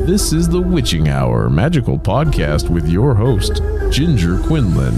This is the Witching Hour Magical Podcast with your host, Ginger Quinlan.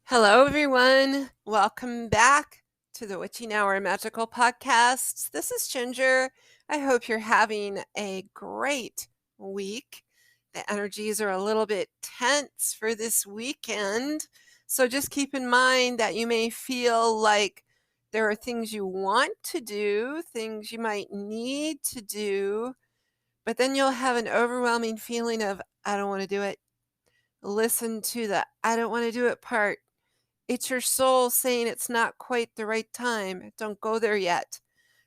Hello, everyone. Welcome back to the Witching Hour Magical Podcast. This is Ginger. I hope you're having a great week. The energies are a little bit tense for this weekend. So just keep in mind that you may feel like there are things you want to do, things you might need to do, but then you'll have an overwhelming feeling of, I don't want to do it. Listen to the I don't want to do it part. It's your soul saying it's not quite the right time. Don't go there yet.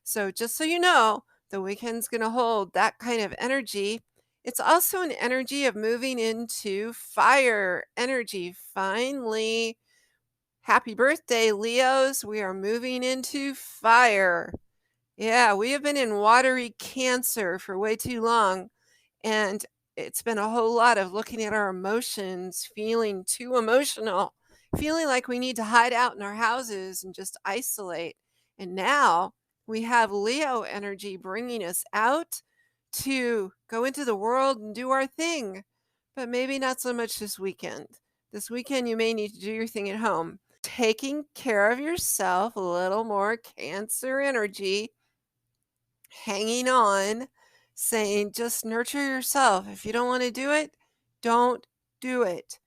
So just so you know, the weekend's going to hold that kind of energy. It's also an energy of moving into fire energy. Finally, happy birthday, Leos. We are moving into fire. Yeah, we have been in watery Cancer for way too long. And it's been a whole lot of looking at our emotions, feeling too emotional, feeling like we need to hide out in our houses and just isolate. And now we have Leo energy bringing us out to go into the world and do our thing. But maybe not so much this weekend. This weekend, you may need to do your thing at home. Taking care of yourself, a little more Cancer energy, hanging on, saying just nurture yourself. If you don't want to do it, don't do it.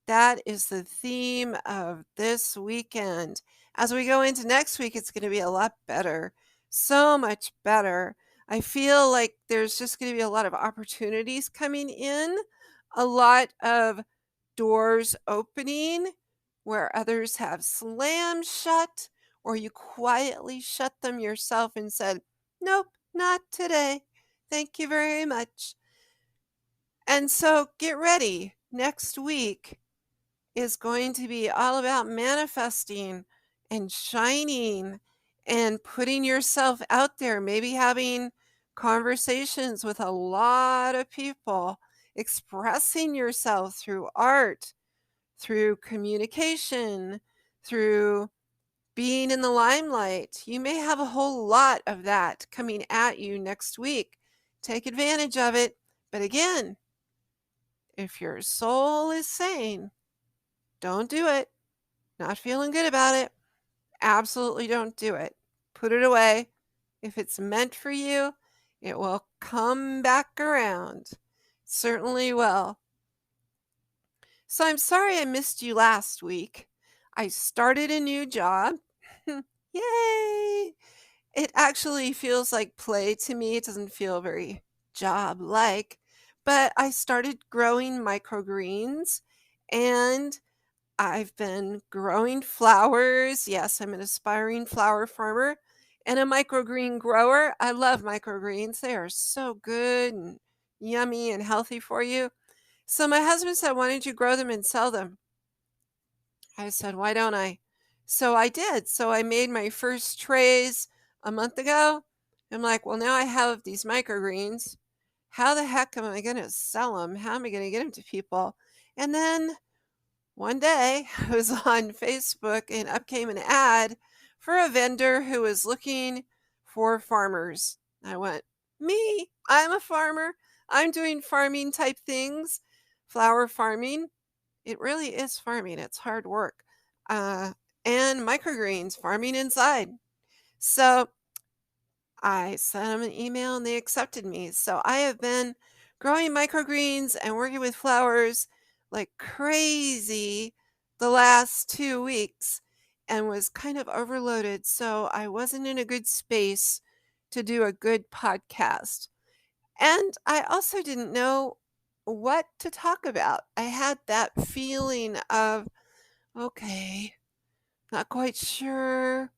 That is the theme of this weekend. As we go into next week, it's going to be a lot better, so much better. I feel like there's just going to be a lot of opportunities coming in, a lot of doors opening where others have slammed shut, or you quietly shut them yourself and said, nope, not today. Thank you very much. And so get ready. Next week is going to be all about manifesting and shining and putting yourself out there, maybe having conversations with a lot of people, expressing yourself through art, through communication, through being in the limelight. You may have a whole lot of that coming at you next week. Take advantage of it. But again, if your soul is saying, don't do it, not feeling good about it, absolutely don't do it. Put it away. If it's meant for you, it will come back around. Certainly will. So I'm sorry I missed you last week. I started a new job. Yay! It actually feels like play to me. It doesn't feel very job-like. But I started growing microgreens, and I've been growing flowers. Yes, I'm an aspiring flower farmer and a microgreen grower. I love microgreens. They are so good and yummy and healthy for you. So my husband said, why don't you grow them and sell them? I said, why don't I? So I did. So I made my first trays a month ago. I'm like, well, now I have these microgreens. How the heck am I going to sell them? How am I going to get them to people? And then one day I was on Facebook and up came an ad for a vendor who was looking for farmers. I went, me, I'm a farmer. I'm doing farming type things, flower farming. It really is farming. It's hard work. And microgreens, farming inside. So I sent them an email and they accepted me. So I have been growing microgreens and working with flowers like crazy the last 2 weeks and was kind of overloaded. So I wasn't in a good space to do a good podcast. And I also didn't know what to talk about. I had that feeling of, okay, not quite sure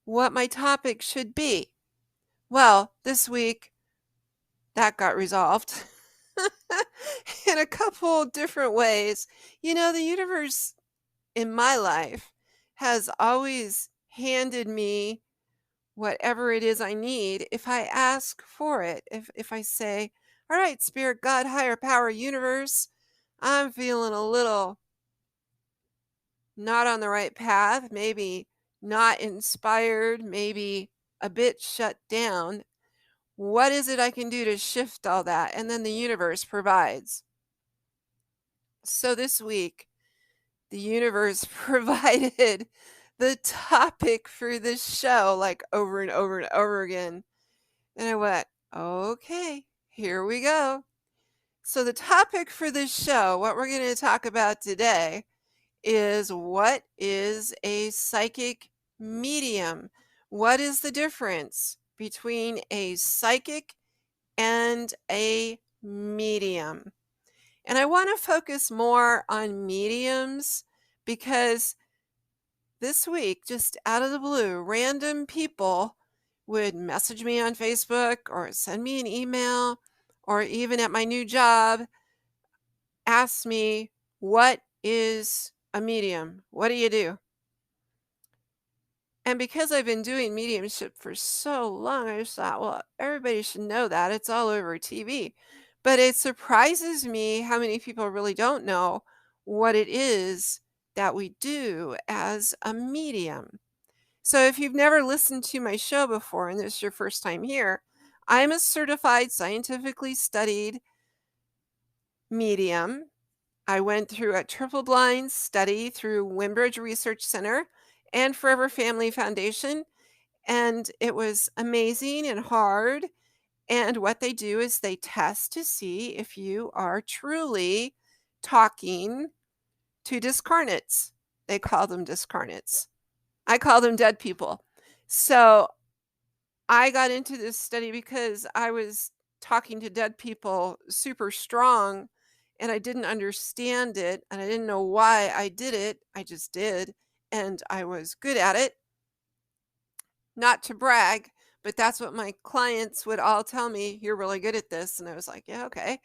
what my topic should be. Well, this week that got resolved in a couple different ways. You know, the universe in my life has always handed me whatever it is I need if I ask for it. If I say, all right, spirit, God, higher power, universe, I'm feeling a little not on the right path, maybe not inspired, maybe a bit shut down, what is it I can do to shift all that? And then the universe provides. So this week, the universe provided the topic for this show like over and over and over again. And I went, okay, here we go. So the topic for this show, what we're going to talk about today, is what is a psychic medium? What is the difference between a psychic and a medium? And I want to focus more on mediums because this week, just out of the blue, random people would message me on Facebook or send me an email or even at my new job ask me, what is a medium? What do you do? And because I've been doing mediumship for so long, I just thought, well, everybody should know that. It's all over TV. But it surprises me how many people really don't know what it is that we do as a medium. So if you've never listened to my show before and this is your first time here, I'm a certified, scientifically studied medium. I went through a triple blind study through Wimbridge Research Center and Forever Family Foundation, and it was amazing and hard. And what they do is they test to see if you are truly talking to discarnates. They call them discarnates. I call them dead people. So I got into this study because I was talking to dead people super strong and I didn't understand it and I didn't know why I did it. I just did. And I was good at it. Not to brag, but that's what my clients would all tell me. You're really good at this. And I was like, yeah, okay.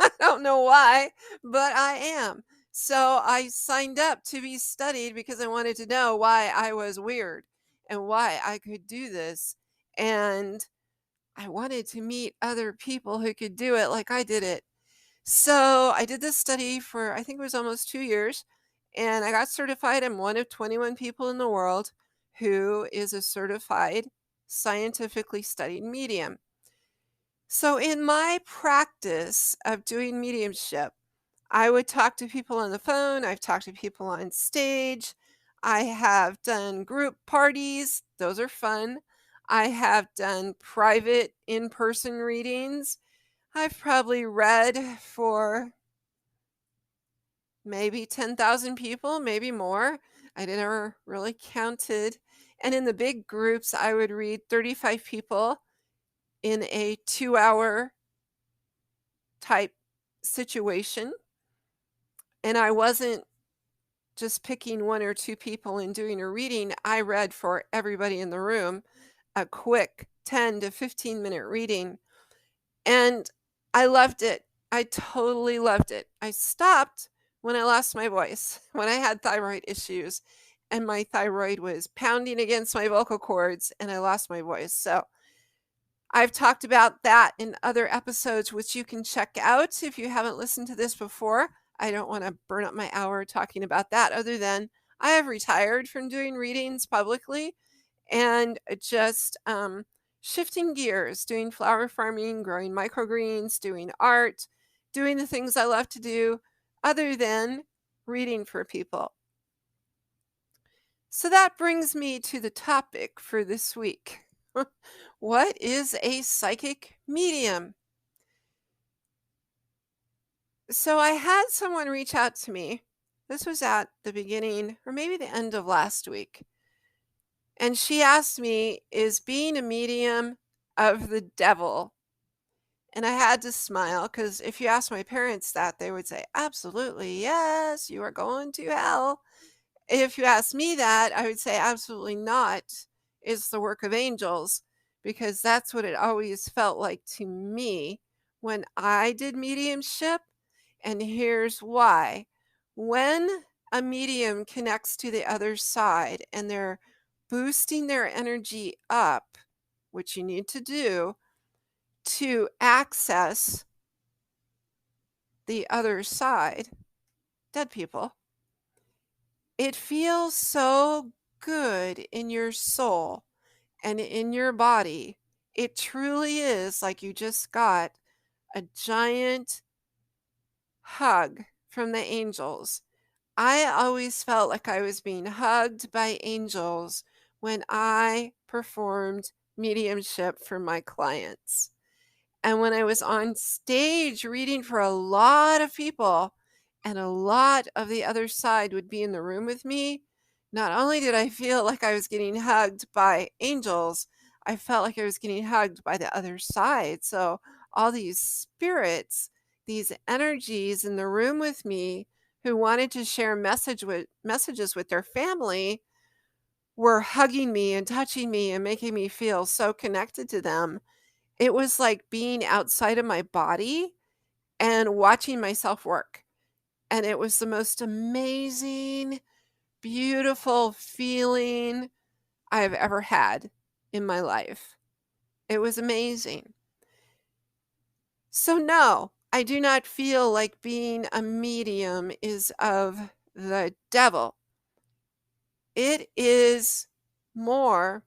I don't know why, but I am. So I signed up to be studied because I wanted to know why I was weird and why I could do this. And I wanted to meet other people who could do it like I did it. So I did this study for, I think it was almost 2 years, and I got certified. I'm one of 21 people in the world who is a certified, scientifically studied medium. So in my practice of doing mediumship, I would talk to people on the phone. I've talked to people on stage. I have done group parties. Those are fun. I have done private in-person readings. I've probably read for maybe 10,000 people, maybe more. I never really counted. And in the big groups, I would read 35 people in a 2-hour type situation. And I wasn't just picking one or two people and doing a reading. I read for everybody in the room a quick 10 to 15 minute reading. And I loved it. I totally loved it. I stopped when I lost my voice, when I had thyroid issues and my thyroid was pounding against my vocal cords and I lost my voice. So I've talked about that in other episodes, which you can check out if you haven't listened to this before. I don't want to burn up my hour talking about that, other than I have retired from doing readings publicly and just shifting gears, doing flower farming, growing microgreens, doing art, doing the things I love to do other than reading for people. So that brings me to the topic for this week. What is a psychic medium? So I had someone reach out to me. This was at the beginning or maybe the end of last week. And she asked me, is being a medium of the devil? And I had to smile because if you ask my parents that, they would say, absolutely, yes, you are going to hell. If you ask me that, I would say, absolutely not. It's the work of angels, because that's what it always felt like to me when I did mediumship. And here's why. When a medium connects to the other side and they're boosting their energy up, which you need to do to access the other side, dead people, It feels so good in your soul and in your body. It truly is like you just got a giant hug from the angels. I always felt like I was being hugged by angels when I performed mediumship for my clients. And when I was on stage reading for a lot of people, and a lot of the other side would be in the room with me, not only did I feel like I was getting hugged by angels, I felt like I was getting hugged by the other side. So all these spirits, these energies in the room with me who wanted to share messages with their family were hugging me and touching me and making me feel so connected to them. It was like being outside of my body and watching myself work. And it was the most amazing, beautiful feeling I've ever had in my life. It was amazing. So, no, I do not feel like being a medium is of the devil. It is more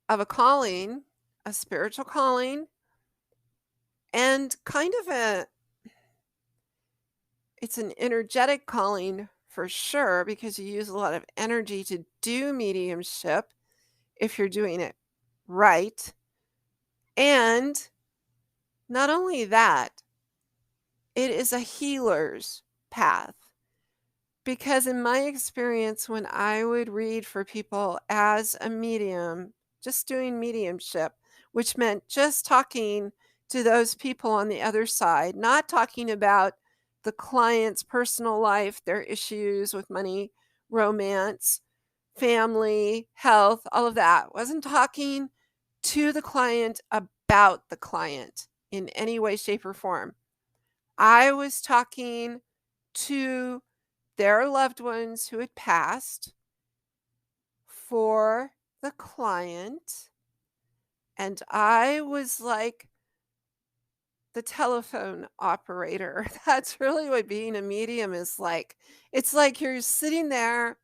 of a calling, a spiritual calling, and kind of it's an energetic calling for sure, because you use a lot of energy to do mediumship if you're doing it right. And not only that, it is a healer's path. Because in my experience, when I would read for people as a medium, just doing mediumship, which meant just talking to those people on the other side, not talking about the client's personal life, their issues with money, romance, family, health, all of that. Wasn't talking to the client about the client in any way, shape, or form. I was talking to their loved ones who had passed for the client, and I was like the telephone operator. That's really what being a medium is like. It's like you're sitting there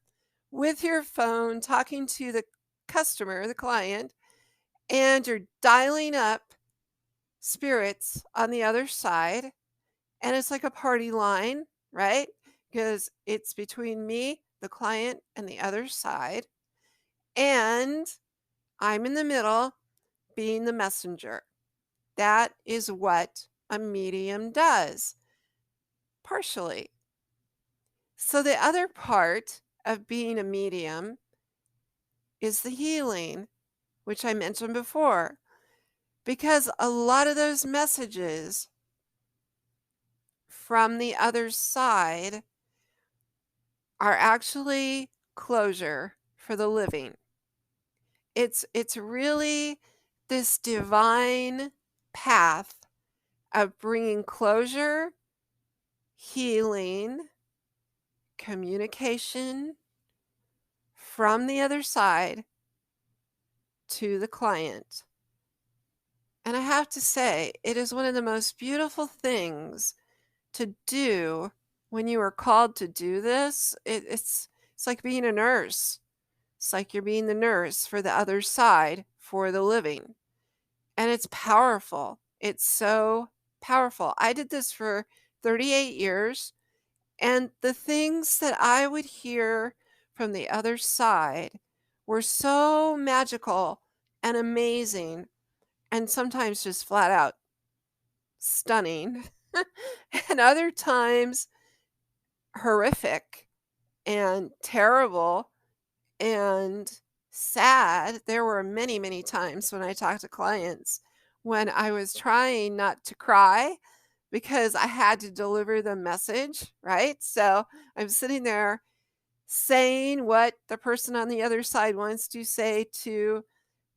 with your phone talking to the customer, the client, and you're dialing up spirits on the other side. And it's like a party line, right? Because it's between me, the client, and the other side. And I'm in the middle being the messenger. That is what a medium does, partially. So the other part of being a medium is the healing, which I mentioned before, because a lot of those messages from the other side are actually closure for the living. It's really this divine path of bringing closure, healing, communication from the other side to the client. And I have to say, it is one of the most beautiful things to do when you are called to do this. It's like being a nurse. It's like you're being the nurse for the other side for the living. And it's powerful. It's so powerful. I did this for 38 years, and the things that I would hear from the other side were so magical and amazing, and sometimes just flat out stunning, and other times horrific and terrible and sad. There were many, many times when I talked to clients when I was trying not to cry because I had to deliver the message, right? So I'm sitting there saying what the person on the other side wants to say to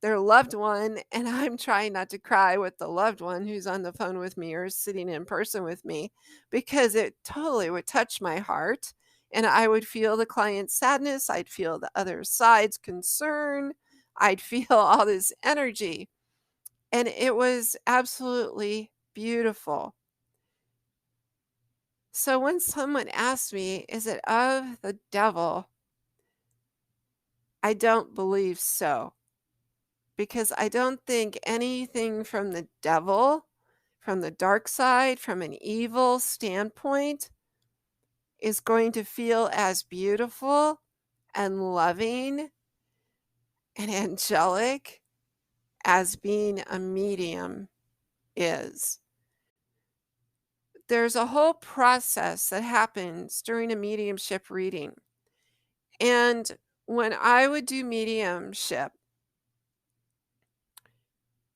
their loved one, and I'm trying not to cry with the loved one who's on the phone with me or sitting in person with me, because it totally would touch my heart, and I would feel the client's sadness, I'd feel the other side's concern, I'd feel all this energy, and it was absolutely beautiful. So when someone asks me, is it of the devil? I don't believe so, because I don't think anything from the devil, from the dark side, from an evil standpoint, is going to feel as beautiful and loving and angelic as being a medium is. There's a whole process that happens during a mediumship reading. And when I would do mediumship,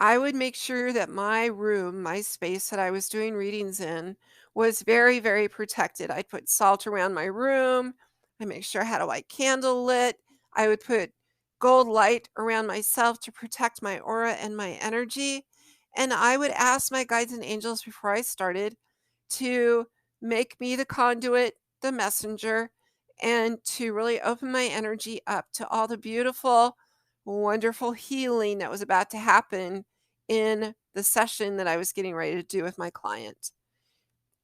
I would make sure that my room, my space that I was doing readings in, was very, very protected. I'd put salt around my room. I make sure I had a white candle lit. I would put gold light around myself to protect my aura and my energy. And I would ask my guides and angels before I started to make me the conduit, the messenger, and to really open my energy up to all the beautiful, wonderful healing that was about to happen in the session that I was getting ready to do with my client.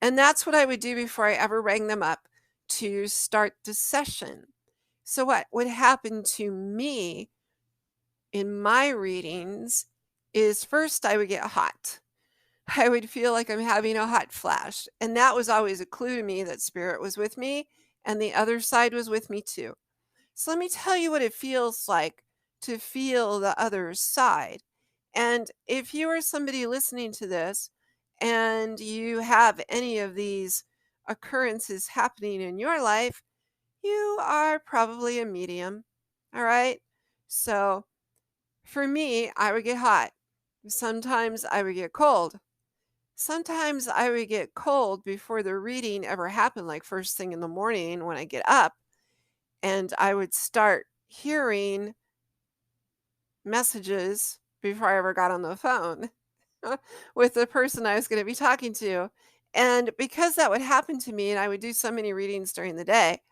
And that's what I would do before I ever rang them up to start the session. So, what would happen to me in my readings is first I would get hot. I would feel like I'm having a hot flash. And that was always a clue to me that spirit was with me and the other side was with me too. So let me tell you what it feels like to feel the other side. And if you are somebody listening to this and you have any of these occurrences happening in your life, you are probably a medium. All right. So for me, I would get hot. Sometimes I would get cold. Sometimes I would get cold before the reading ever happened, like first thing in the morning when I get up, and I would start hearing messages before I ever got on the phone with the person I was going to be talking to. And because that would happen to me, and I would do so many readings during the day,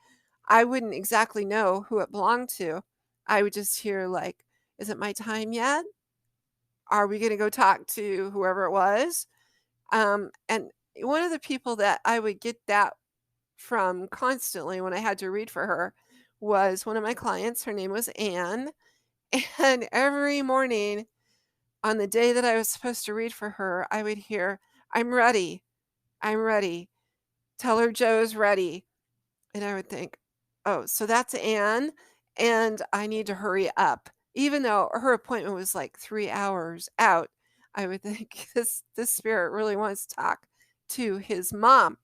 I wouldn't exactly know who it belonged to. I would just hear, like, is it my time yet? Are we going to go talk to whoever it was? And one of the people that I would get that from constantly when I had to read for her was one of my clients. Her name was Anne. And every morning on the day that I was supposed to read for her, I would hear, I'm ready. I'm ready. Tell her Joe's ready. And I would think, oh, so that's Anne. And I need to hurry up. Even though her appointment was like 3 hours out, I would think this spirit really wants to talk to his mom.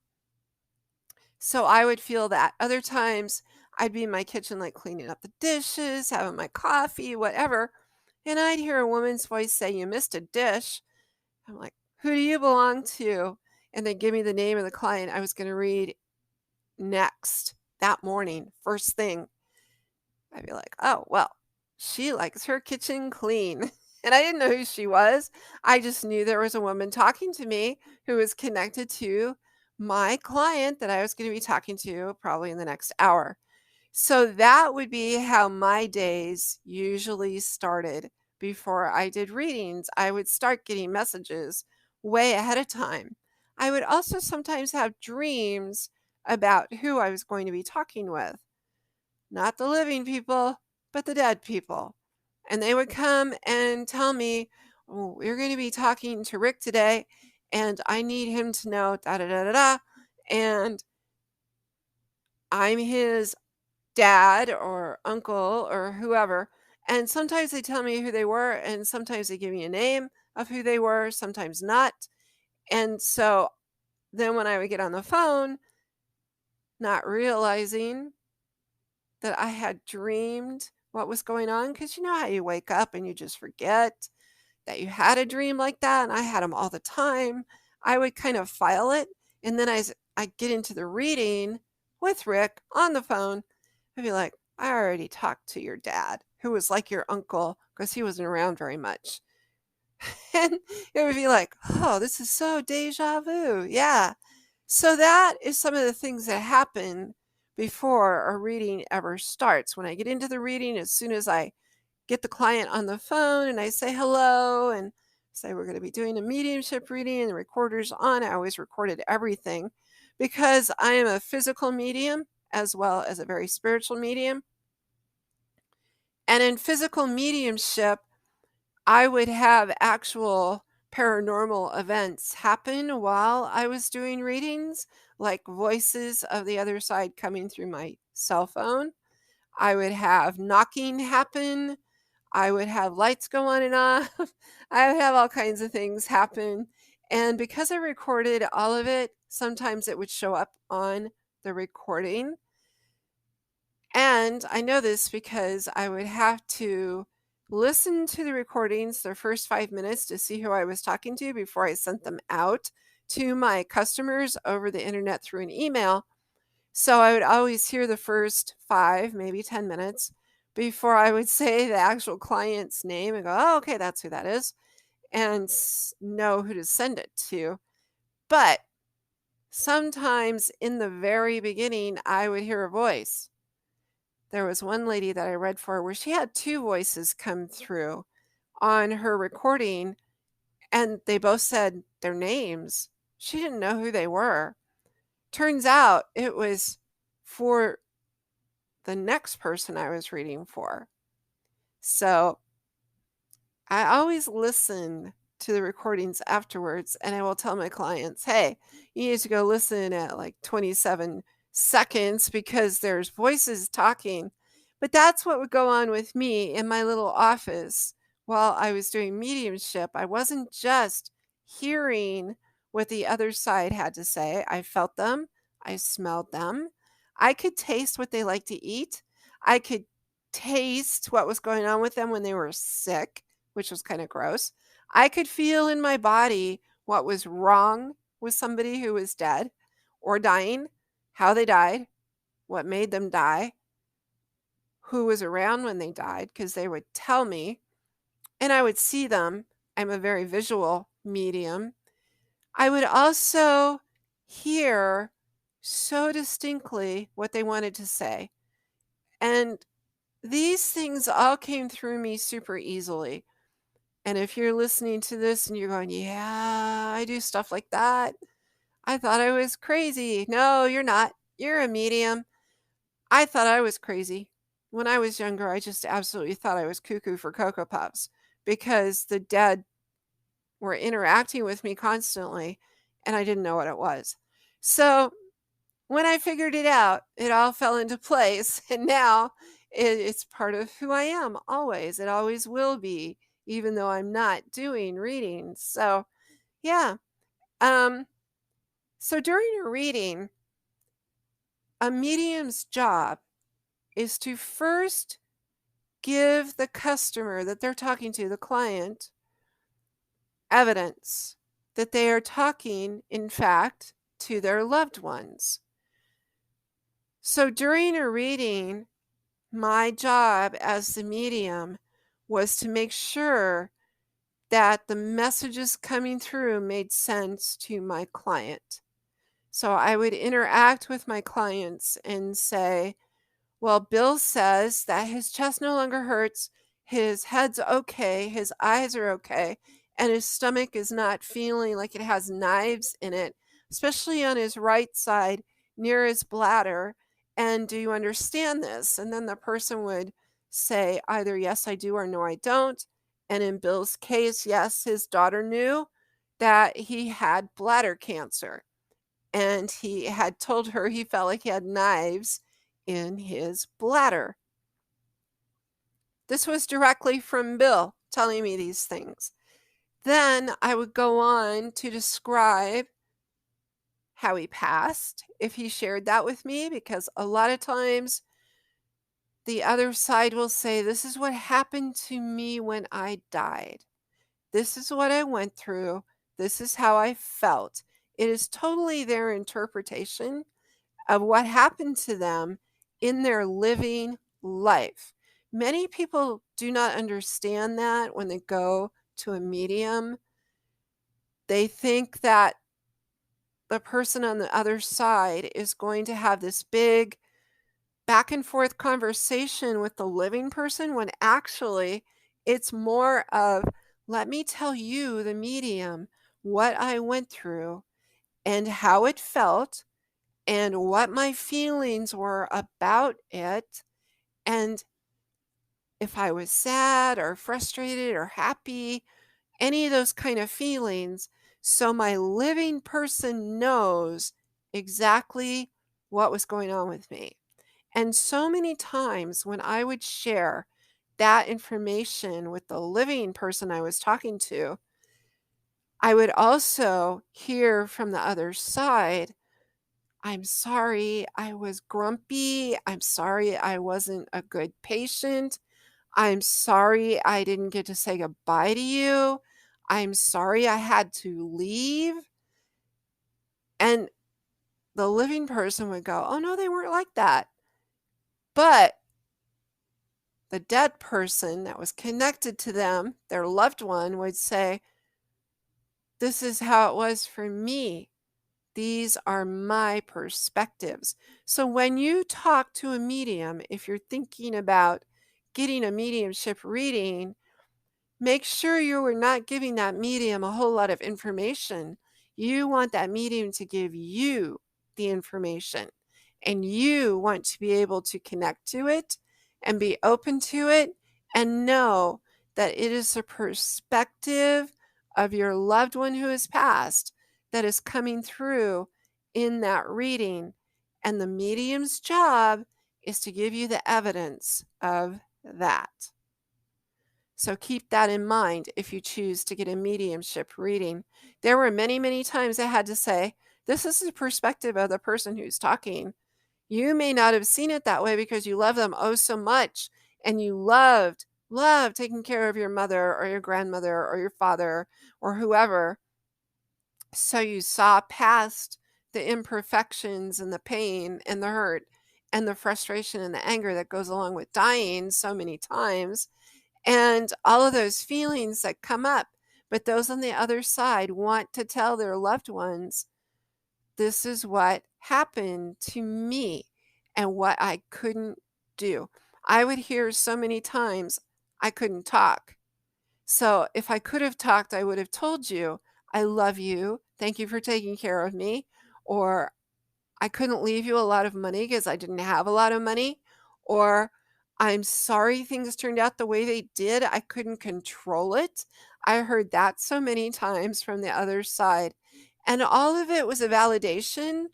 So I would feel that. Other times I'd be in my kitchen, like cleaning up the dishes, having my coffee, whatever. And I'd hear a woman's voice say, you missed a dish. I'm like, who do you belong to? And they give me the name of the client I was going to read next that morning, first thing. I'd be like, oh, well, she likes her kitchen clean. And I didn't know who she was. I just knew there was a woman talking to me who was connected to my client that I was going to be talking to probably in the next hour. So that would be how my days usually started before I did readings. I would start getting messages way ahead of time. I would also sometimes have dreams about who I was going to be talking with. Not the living people, but the dead people. And they would come and tell me, oh, we're going to be talking to Rick today, and I need him to know da da da da da. And I'm his dad or uncle or whoever. And sometimes they tell me who they were, and sometimes they give me a name of who they were, sometimes not. And so then when I would get on the phone, not realizing that I had dreamed what was going on, because you know how you wake up and you just forget that you had a dream like that, and I had them all the time. I would kind of file it, and then I get into the reading with Rick on the phone. I'd be like, I already talked to your dad, who was like your uncle, because he wasn't around very much. And it would be like, oh, this is so deja vu. Yeah. So that is some of the things that happen before a reading ever starts. When I get into the reading, as soon as I get the client on the phone and I say hello and say we're going to be doing a mediumship reading and the recorder's on, I always recorded everything because I am a physical medium as well as a very spiritual medium. And in physical mediumship, I would have actual paranormal events happen while I was doing readings, like voices of the other side coming through my cell phone. I would have knocking happen. I would have lights go on and off. I would have all kinds of things happen. And because I recorded all of it, sometimes it would show up on the recording. And I know this because I would have to listen to the recordings the first 5 minutes to see who I was talking to before I sent them out to my customers over the internet through an email. So I would always hear the first 5, maybe 10 minutes before I would say the actual client's name and go, oh, okay, that's who that is, and know who to send it to. But sometimes in the very beginning, I would hear a voice. There was one lady that I read for where she had 2 voices come through on her recording, and they both said their names. She didn't know who they were. Turns out it was for the next person I was reading for. So I always listen to the recordings afterwards, and I will tell my clients, hey, you need to go listen at like 27 seconds because there's voices talking. But that's what would go on with me in my little office while I was doing mediumship. I wasn't just hearing what the other side had to say. I felt them. I smelled them. I could taste what they like to eat. I could taste what was going on with them when they were sick, which was kind of gross. I could feel in my body what was wrong with somebody who was dead or dying, how they died, what made them die, who was around when they died, because they would tell me, and I would see them. I'm a very visual medium. I would also hear so distinctly what they wanted to say. And these things all came through me super easily. And if you're listening to this and you're going, yeah, I do stuff like that. I thought I was crazy. No, you're not. You're a medium. I thought I was crazy. When I was younger, I just absolutely thought I was cuckoo for Cocoa Puffs because the dead were interacting with me constantly and I didn't know what it was. So when I figured it out, it all fell into place. And now it's part of who I am always. It always will be, even though I'm not doing readings. So, yeah. So during a reading, a medium's job is to first give the customer that they're talking to, the client, evidence that they are talking, in fact, to their loved ones. So during a reading, my job as the medium was to make sure that the messages coming through made sense to my client. So I would interact with my clients and say, well, Bill says that his chest no longer hurts, his head's okay, his eyes are okay, and his stomach is not feeling like it has knives in it, especially on his right side near his bladder. And do you understand this? And then the person would say either yes, I do, or no, I don't. And in Bill's case, yes, his daughter knew that he had bladder cancer. And he had told her he felt like he had knives in his bladder. This was directly from Bill telling me these things. Then I would go on to describe how he passed, if he shared that with me, because a lot of times the other side will say, this is what happened to me when I died. This is what I went through. This is how I felt. It is totally their interpretation of what happened to them in their living life. Many people do not understand that when they go to a medium. They think that the person on the other side is going to have this big back and forth conversation with the living person, when actually it's more of, let me tell you, the medium, what I went through and how it felt and what my feelings were about it, and if I was sad or frustrated or happy, any of those kind of feelings, so my living person knows exactly what was going on with me. And so many times when I would share that information with the living person I was talking to, I would also hear from the other side, I'm sorry I was grumpy. I'm sorry I wasn't a good patient. I'm sorry I didn't get to say goodbye to you. I'm sorry I had to leave. And the living person would go, oh no, they weren't like that. But the dead person that was connected to them, their loved one, would say, this is how it was for me. These are my perspectives. So when you talk to a medium, if you're thinking about getting a mediumship reading, make sure you are not giving that medium a whole lot of information. You want that medium to give you the information, and you want to be able to connect to it and be open to it and know that it is the perspective of your loved one who has passed that is coming through in that reading. And the medium's job is to give you the evidence of that. So keep that in mind if you choose to get a mediumship reading. There were many, many times I had to say, this is the perspective of the person who's talking. You may not have seen it that way because you love them oh so much, and you loved taking care of your mother or your grandmother or your father or whoever. So you saw past the imperfections and the pain and the hurt and the frustration and the anger that goes along with dying so many times, and all of those feelings that come up. But those on the other side want to tell their loved ones, this is what happened to me and what I couldn't do. I would hear so many times, I couldn't talk. So if I could have talked, I would have told you, I love you. Thank you for taking care of me. Or I couldn't leave you a lot of money because I didn't have a lot of money. Or I'm sorry things turned out the way they did. I couldn't control it. I heard that so many times from the other side. And all of it was a validation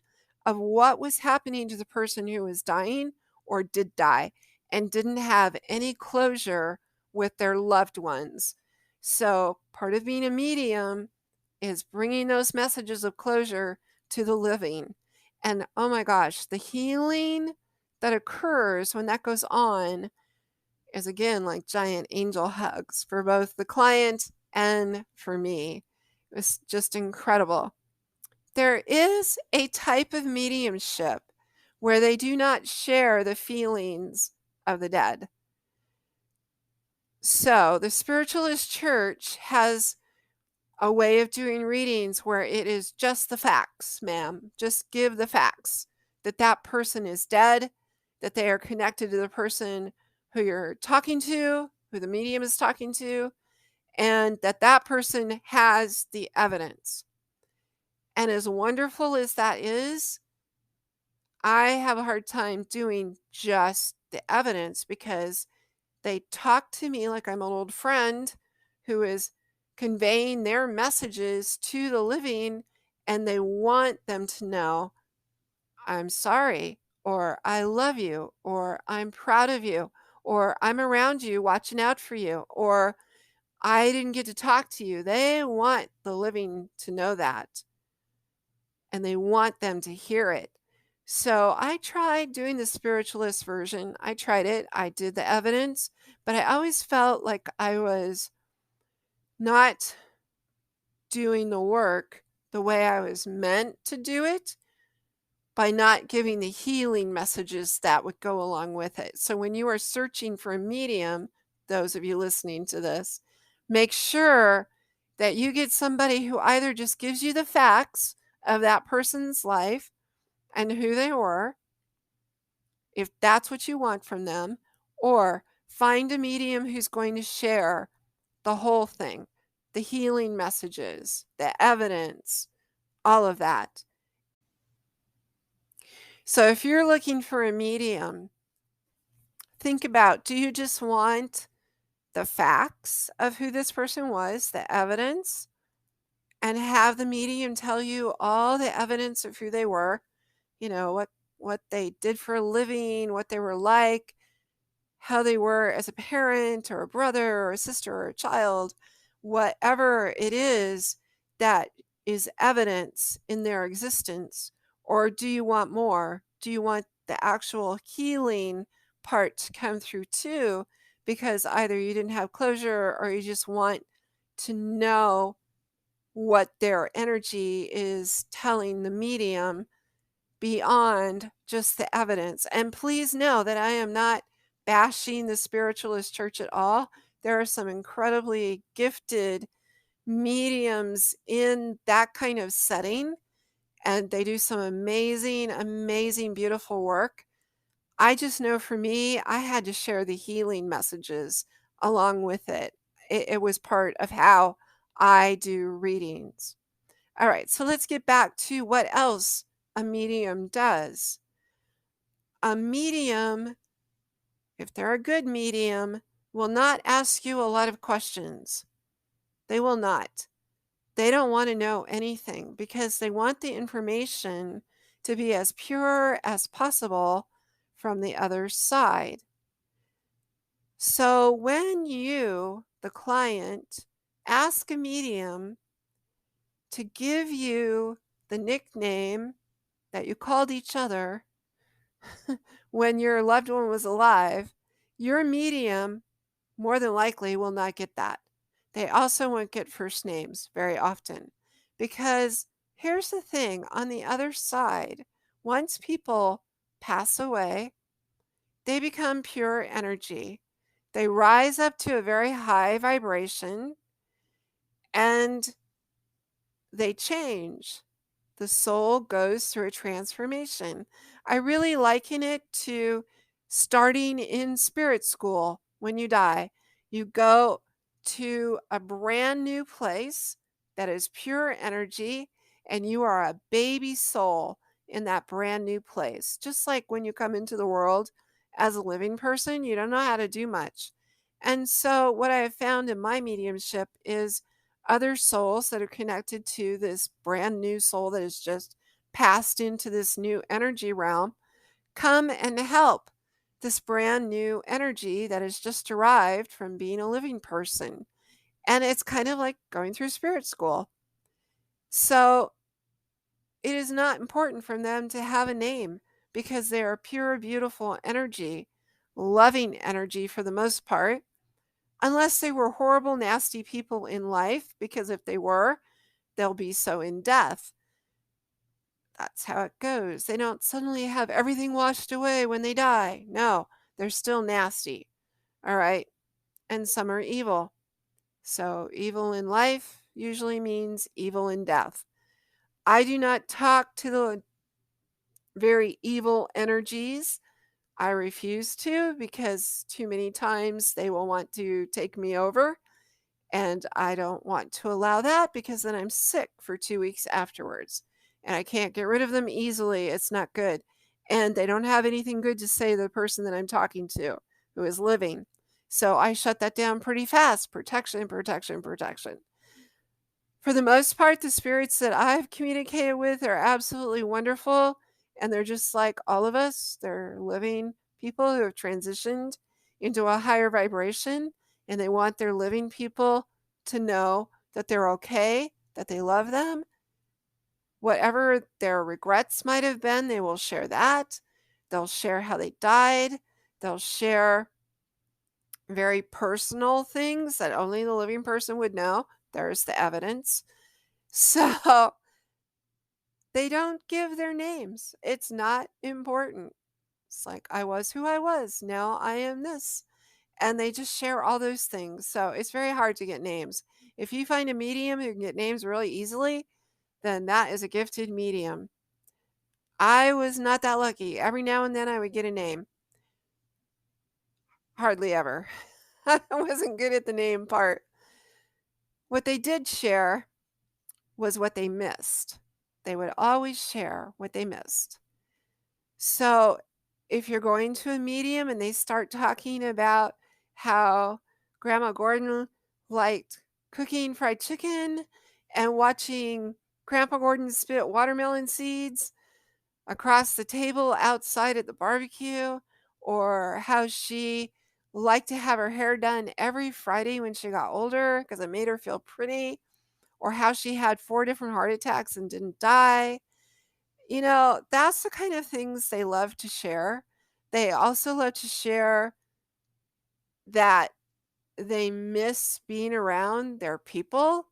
of what was happening to the person who was dying or did die and didn't have any closure with their loved ones. So part of being a medium is bringing those messages of closure to the living. And oh my gosh, the healing that occurs when that goes on is again like giant angel hugs for both the client and for me. It was just incredible. There is a type of mediumship where they do not share the feelings of the dead. So the Spiritualist Church has a way of doing readings where it is just the facts, ma'am. Just give the facts that that person is dead, that they are connected to the person who you're talking to, who the medium is talking to, and that that person has the evidence. And as wonderful as that is, I have a hard time doing just the evidence because they talk to me like I'm an old friend who is conveying their messages to the living, and they want them to know, I'm sorry, or I love you, or I'm proud of you, or I'm around you watching out for you, or I didn't get to talk to you. They want the living to know that, and they want them to hear it. So I tried doing the spiritualist version. I tried it. I did the evidence, but I always felt like I was not doing the work the way I was meant to do it by not giving the healing messages that would go along with it. So when you are searching for a medium, those of you listening to this, make sure that you get somebody who either just gives you the facts of that person's life and who they were, if that's what you want from them, or find a medium who's going to share the whole thing, the healing messages, the evidence, all of that. So if you're looking for a medium, think about, do you just want the facts of who this person was, the evidence, and have the medium tell you all the evidence of who they were, what they did for a living, what they were like, how they were as a parent or a brother or a sister or a child, whatever it is that is evidence in their existence? Or do you want more? Do you want the actual healing part to come through too? Because either you didn't have closure or you just want to know what their energy is telling the medium beyond just the evidence. And please know that I am not bashing the spiritualist church at all. There are some incredibly gifted mediums in that kind of setting, and they do some amazing, amazing, beautiful work. I just know for me, I had to share the healing messages along with it. It was part of how I do readings. All right, so let's get back to what else a medium does. A medium, if they're a good medium, will not ask you a lot of questions. They will not. They don't want to know anything because they want the information to be as pure as possible from the other side. So when you, the client, ask a medium to give you the nickname that you called each other when your loved one was alive, your medium more than likely will not get that. They also won't get first names very often because here's the thing, on the other side, once people pass away, they become pure energy. They rise up to a very high vibration and they change. The soul goes through a transformation. I really liken it to starting in spirit school when you die. You go to a brand new place that is pure energy, and you are a baby soul in that brand new place. Just like when you come into the world as a living person, you don't know how to do much. And so, what I have found in my mediumship is other souls that are connected to this brand new soul that has just passed into this new energy realm come and help this brand new energy that has just arrived from being a living person. And it's kind of like going through spirit school. So it is not important for them to have a name because they are pure, beautiful energy, loving energy for the most part. Unless they were horrible, nasty people in life, because if they were, they'll be so in death. That's how it goes. They don't suddenly have everything washed away when they die. No, they're still nasty. All right. And some are evil. So evil in life usually means evil in death. I do not talk to the very evil energies. I refuse to because too many times they will want to take me over. And I don't want to allow that because then I'm sick for 2 weeks afterwards. And I can't get rid of them easily. It's not good. And they don't have anything good to say to the person that I'm talking to who is living. So I shut that down pretty fast. Protection, protection, protection. For the most part, the spirits that I've communicated with are absolutely wonderful. And they're just like all of us. They're living people who have transitioned into a higher vibration. And they want their living people to know that they're okay, that they love them. Whatever their regrets might have been, they will share that. They'll share how they died. They'll share very personal things that only the living person would know. There's the evidence. So they don't give their names. It's not important. It's like, I was who I was. Now I am this. And they just share all those things. So it's very hard to get names. If you find a medium who can get names really easily, then that is a gifted medium. I was not that lucky. Every now and then I would get a name. Hardly ever. I wasn't good at the name part. What they did share was what they missed. They would always share what they missed. So if you're going to a medium and they start talking about how Grandma Gordon liked cooking fried chicken and watching Grandpa Gordon spit watermelon seeds across the table outside at the barbecue, or how she liked to have her hair done every Friday when she got older because it made her feel pretty, or how she had 4 different heart attacks and didn't die. That's the kind of things they love to share. They also love to share that they miss being around their people.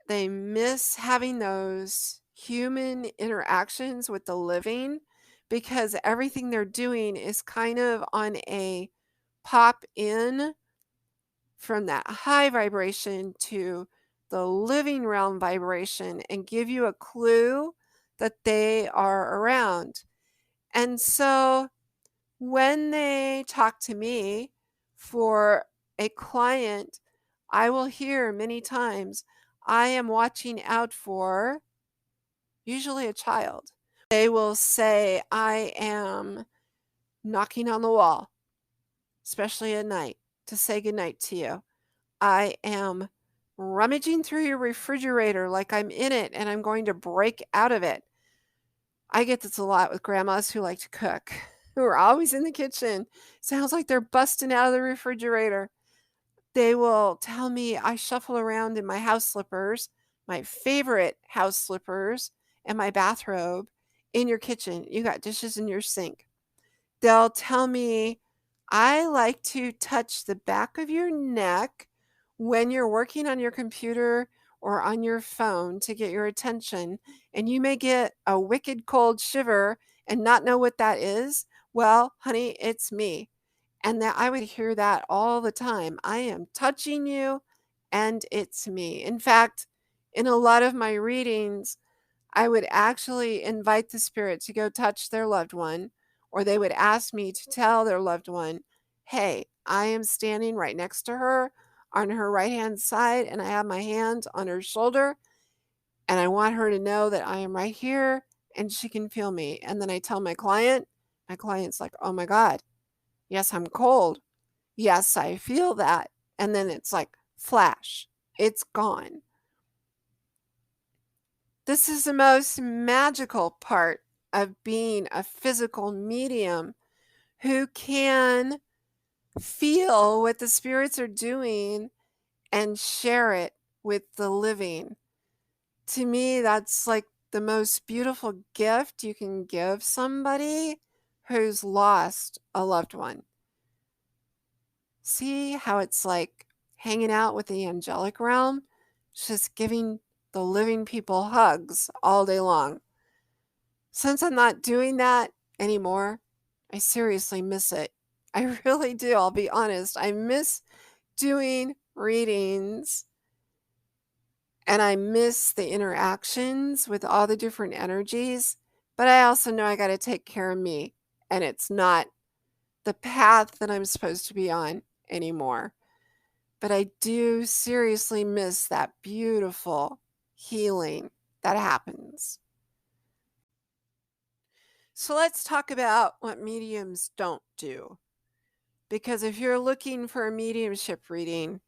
They miss having those human interactions with the living because everything they're doing is kind of on a pop in from that high vibration to the living realm vibration and give you a clue that they are around. And so when they talk to me for a client, I will hear many times, I am watching out for usually a child. They will say, I am knocking on the wall, especially at night, to say goodnight to you. I am rummaging through your refrigerator like I'm in it and I'm going to break out of it. I get this a lot with grandmas who like to cook, who are always in the kitchen. Sounds like they're busting out of the refrigerator. They will tell me I shuffle around in my house slippers, my favorite house slippers, and my bathrobe in your kitchen. You got dishes in your sink. They'll tell me I like to touch the back of your neck when you're working on your computer or on your phone to get your attention, and you may get a wicked cold shiver and not know what that is. Well, honey, it's me. And that I would hear that all the time. I am touching you and it's me. In fact, in a lot of my readings, I would actually invite the spirit to go touch their loved one, or they would ask me to tell their loved one, hey, I am standing right next to her on her right hand side, and I have my hand on her shoulder, and I want her to know that I am right here and she can feel me. And then I tell my client's like, oh my God, yes, I'm cold. Yes, I feel that. And then it's like, flash, it's gone. This is the most magical part of being a physical medium who can feel what the spirits are doing and share it with the living. To me, that's like the most beautiful gift you can give somebody who's lost a loved one. See how it's like hanging out with the angelic realm? It's just giving the living people hugs all day long. Since I'm not doing that anymore, I seriously miss it. I really do, I'll be honest. I miss doing readings and I miss the interactions with all the different energies, but I also know I got to take care of me, and it's not the path that I'm supposed to be on anymore. But I do seriously miss that beautiful healing that happens. So let's talk about what mediums don't do. Because if you're looking for a mediumship reading,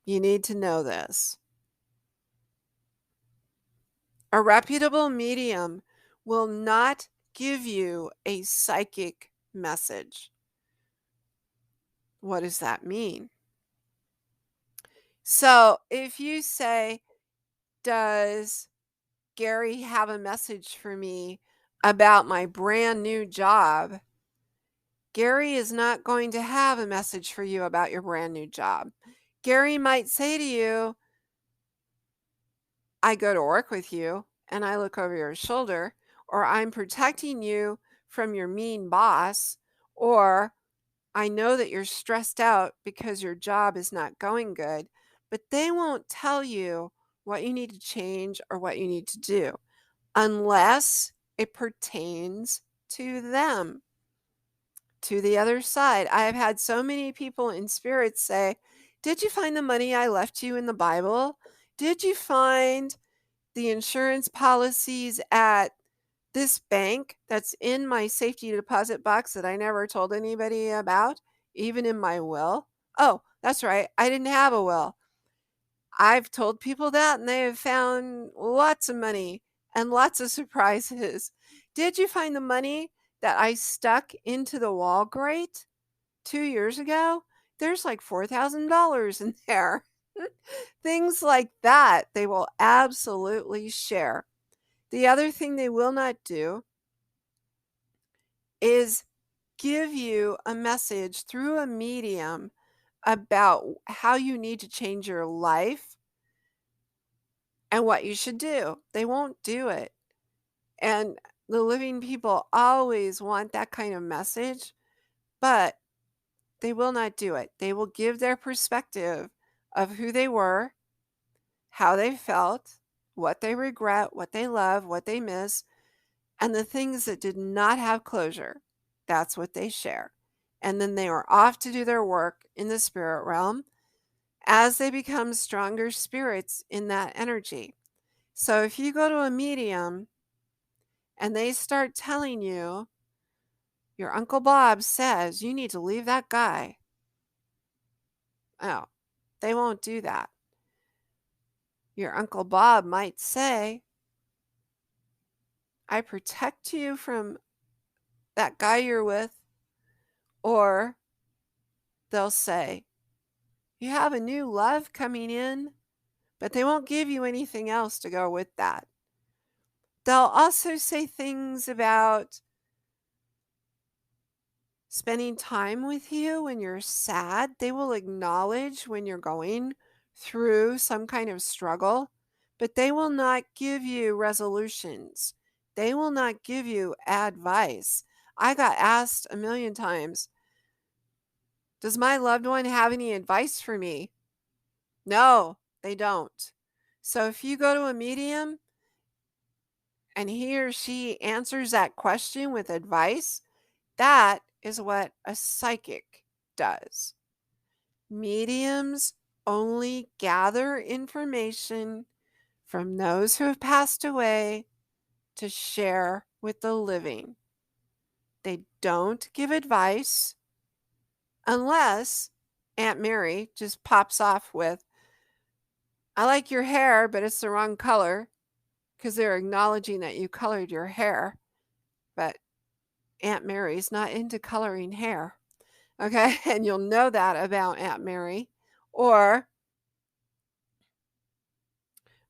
you need to know this. A reputable medium will not give you a psychic message. What does that mean? So if you say, does Gary have a message for me about my brand new job? Gary is not going to have a message for you about your brand new job. Gary might say to you, I go to work with you and I look over your shoulder, or I'm protecting you from your mean boss, or I know that you're stressed out because your job is not going good, but they won't tell you what you need to change or what you need to do unless it pertains to them, to the other side. I have had so many people in spirit say, did you find the money I left you in the Bible? Did you find the insurance policies at This bank that's in my safety deposit box that I never told anybody about, even in my will. Oh, that's right. I didn't have a will. I've told people that, and they have found lots of money and lots of surprises. Did you find the money that I stuck into the wall grate 2 years ago? There's like $4,000 in there. Things like that, they will absolutely share. The other thing they will not do is give you a message through a medium about how you need to change your life and what you should do. They won't do it. And the living people always want that kind of message, but they will not do it. They will give their perspective of who they were, how they felt, what they regret, what they love, what they miss, and the things that did not have closure. That's what they share. And then they are off to do their work in the spirit realm as they become stronger spirits in that energy. So if you go to a medium and they start telling you, your Uncle Bob says you need to leave that guy. Oh, they won't do that. Your Uncle Bob might say, I protect you from that guy you're with. Or they'll say, you have a new love coming in, but they won't give you anything else to go with that. They'll also say things about spending time with you when you're sad. They will acknowledge when you're going through some kind of struggle, but they will not give you resolutions. They will not give you advice. I got asked a million times, does my loved one have any advice for me? No, they don't. So if you go to a medium and he or she answers that question with advice, that is what a psychic does. Mediums only gather information from those who have passed away to share with the living. They don't give advice unless Aunt Mary just pops off with, I like your hair, but it's the wrong color, because they're acknowledging that you colored your hair. But Aunt Mary's not into coloring hair. Okay, and you'll know that about Aunt Mary. Or,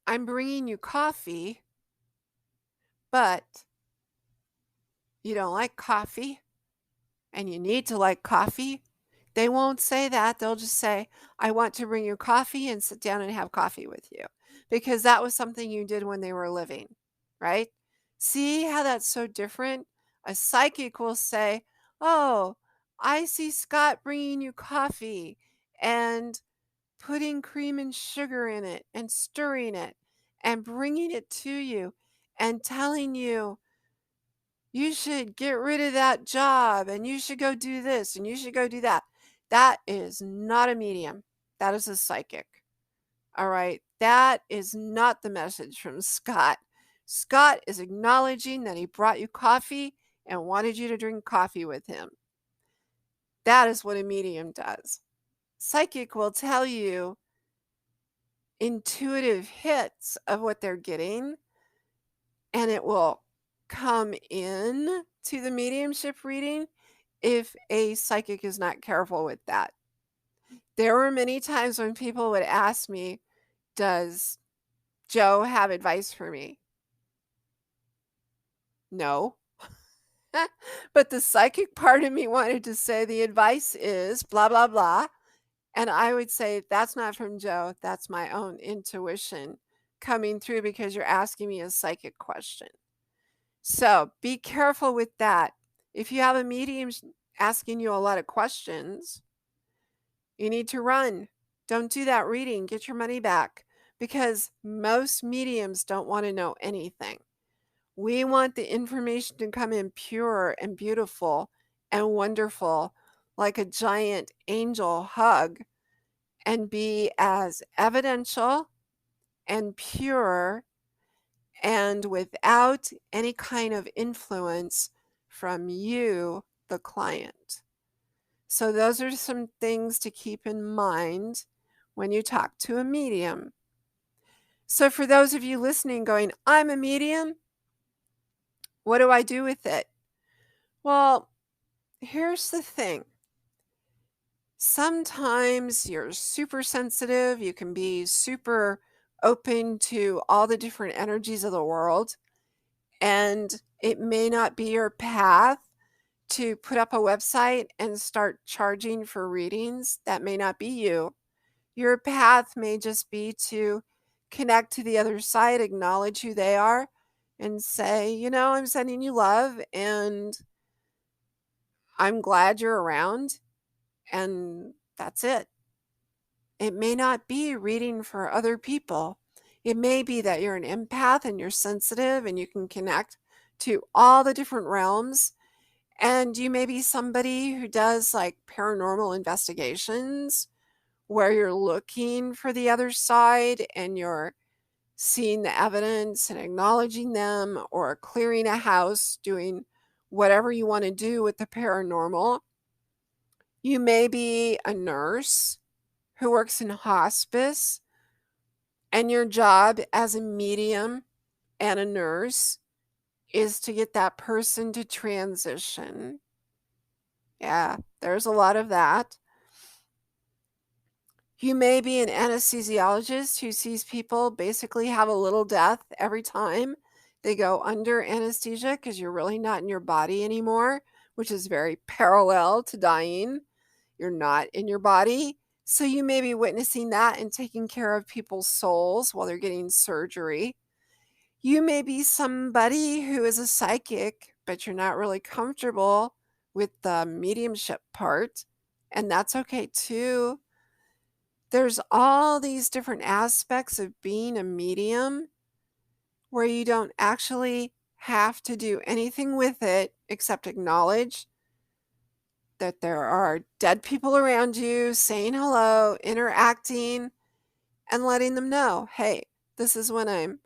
I'm bringing you coffee, but you don't like coffee and you need to like coffee. They won't say that. They'll just say, I want to bring you coffee and sit down and have coffee with you, because that was something you did when they were living, right? See how that's so different? A psychic will say, oh, I see Scott bringing you coffee and putting cream and sugar in it and stirring it and bringing it to you and telling you, you should get rid of that job and you should go do this and you should go do that. That is not a medium. That is a psychic. All right. That is not the message from Scott. Scott is acknowledging that he brought you coffee and wanted you to drink coffee with him. That is what a medium does. Psychic will tell you intuitive hits of what they're getting, and it will come in to the mediumship reading if a psychic is not careful with that. There were many times when people would ask me, does Joe have advice for me? No. But the psychic part of me wanted to say the advice is blah, blah, blah. And I would say, that's not from Joe. That's my own intuition coming through, because you're asking me a psychic question. So be careful with that. If you have a medium asking you a lot of questions, you need to run. Don't do that reading. Get your money back, because most mediums don't want to know anything. We want the information to come in pure and beautiful and wonderful, like a giant angel hug, and be as evidential and pure and without any kind of influence from you, the client. So those are some things to keep in mind when you talk to a medium. So for those of you listening going, I'm a medium, what do I do with it? Well, here's the thing. Sometimes you're super sensitive. You can be super open to all the different energies of the world. And it may not be your path to put up a website and start charging for readings. That may not be you. Your path may just be to connect to the other side, acknowledge who they are, and say, I'm sending you love and I'm glad you're around. And that's it. It may not be reading for other people. It may be that you're an empath and you're sensitive and you can connect to all the different realms. And you may be somebody who does like paranormal investigations where you're looking for the other side and you're seeing the evidence and acknowledging them, or clearing a house, doing whatever you want to do with the paranormal. You may be a nurse who works in hospice, and your job as a medium and a nurse is to get that person to transition. Yeah, there's a lot of that. You may be an anesthesiologist who sees people basically have a little death every time they go under anesthesia because you're really not in your body anymore, which is very parallel to dying. You're not in your body. So you may be witnessing that and taking care of people's souls while they're getting surgery. You may be somebody who is a psychic, but you're not really comfortable with the mediumship part, and that's okay too. There's all these different aspects of being a medium where you don't actually have to do anything with it except acknowledge that there are dead people around you, saying hello, interacting, and letting them know, hey, this is when I'm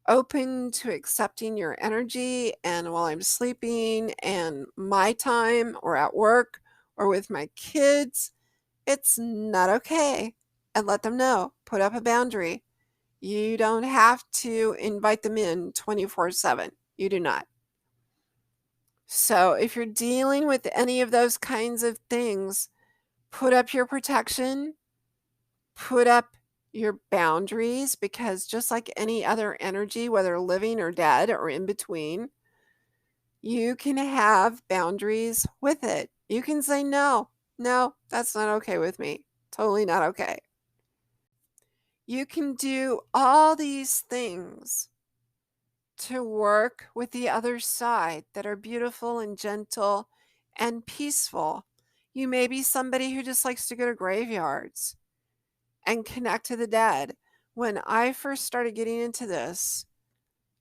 open to accepting your energy, and while I'm sleeping and my time or at work or with my kids, it's not okay. And let them know. Put up a boundary. You don't have to invite them in 24/7. You do not. So if you're dealing with any of those kinds of things, put up your protection, put up your boundaries, because just like any other energy, whether living or dead or in between, you can have boundaries with it. You can say, no, that's not okay with me. Totally not okay. You can do all these things to work with the other side that are beautiful and gentle and peaceful. You may be somebody who just likes to go to graveyards and connect to the dead. When I first started getting into this,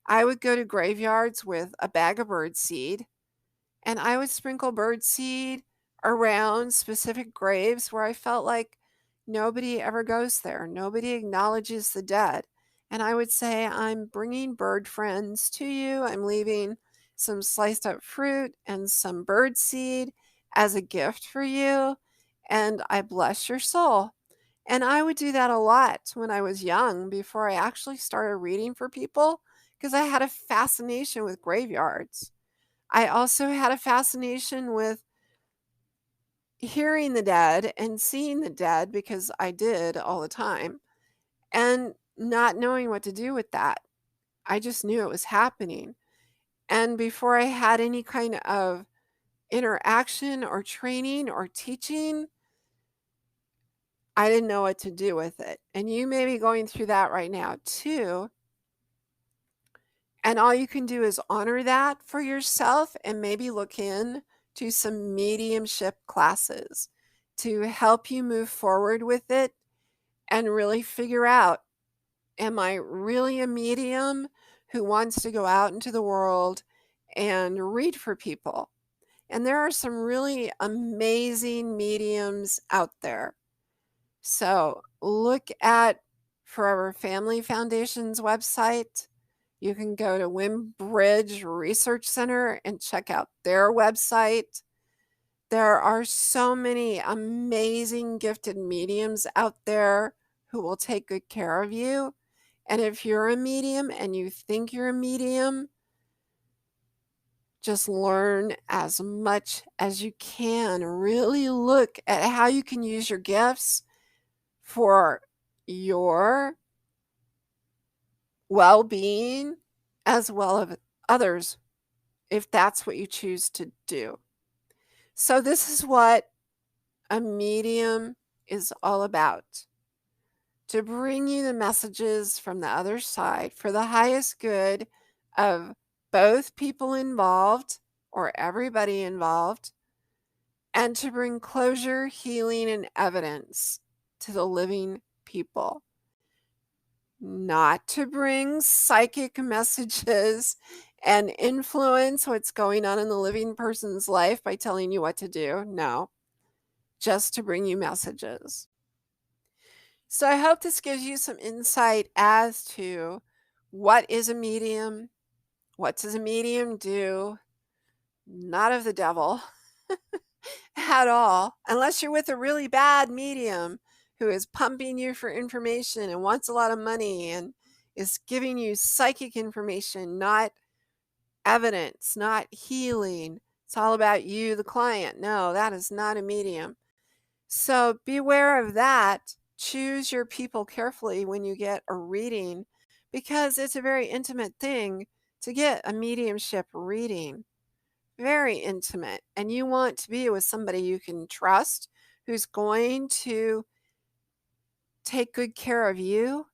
I would go to graveyards with a bag of birdseed, and I would sprinkle birdseed around specific graves where I felt like nobody ever goes there. Nobody acknowledges the dead. And I would say, I'm bringing bird friends to you. I'm leaving some sliced up fruit and some birdseed as a gift for you. And I bless your soul. And I would do that a lot when I was young before I actually started reading for people, because I had a fascination with graveyards. I also had a fascination with hearing the dead and seeing the dead, because I did all the time, and not knowing what to do with that. I just knew it was happening. And before I had any kind of interaction or training or teaching, I didn't know what to do with it. And you may be going through that right now too. And all you can do is honor that for yourself and maybe look in to some mediumship classes to help you move forward with it and really figure out, am I really a medium who wants to go out into the world and read for people? And there are some really amazing mediums out there. So look at Forever Family Foundation's website. You can go to Wimbridge Research Center and check out their website. There are so many amazing gifted mediums out there who will take good care of you. And if you're a medium and you think you're a medium, just learn as much as you can. Really look at how you can use your gifts for your well-being as well as others, if that's what you choose to do. So this is what a medium is all about. To bring you the messages from the other side for the highest good of both people involved or everybody involved, and to bring closure, healing, and evidence to the living people. Not to bring psychic messages and influence what's going on in the living person's life by telling you what to do. No, just to bring you messages. So I hope this gives you some insight as to what is a medium, what does a medium do, not of the devil at all, unless you're with a really bad medium who is pumping you for information and wants a lot of money and is giving you psychic information, not evidence, not healing. It's all about you, the client. No, that is not a medium. So beware of that. Choose your people carefully when you get a reading, because it's a very intimate thing to get a mediumship reading. Very intimate. And you want to be with somebody you can trust, who's going to take good care of you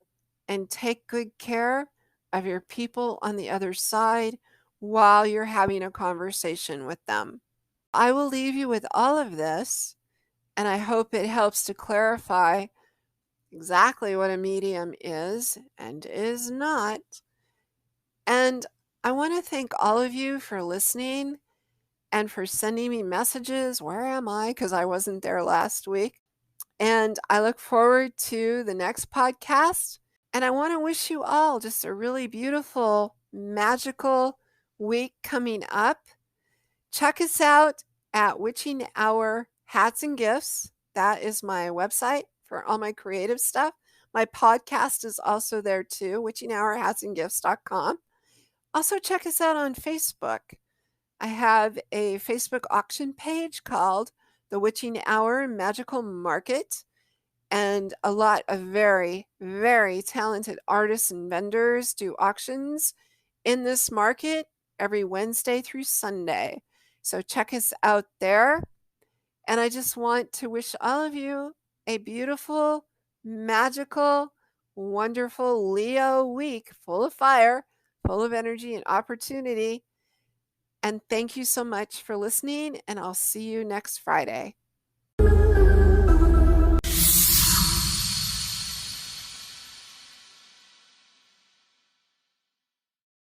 and take good care of your people on the other side while you're having a conversation with them. I will leave you with all of this, and I hope it helps to clarify exactly what a medium is and is not. And I want to thank all of you for listening and for sending me messages. Where am I? Because I wasn't there last week. And I look forward to the next podcast. And I want to wish you all just a really beautiful, magical week coming up. Check us out at Witching Hour Hats and Gifts. That is my website for all my creative stuff. My podcast is also there too, witchinghourhatsandgifts.com. Also check us out on Facebook. I have a Facebook auction page called The Witching Hour Magical Market, and a lot of very, very talented artists and vendors do auctions in this market every Wednesday through Sunday. So check us out there. And I just want to wish all of you a beautiful, magical, wonderful Leo week, full of fire, full of energy and opportunity. And thank you so much for listening, and I'll see you next Friday.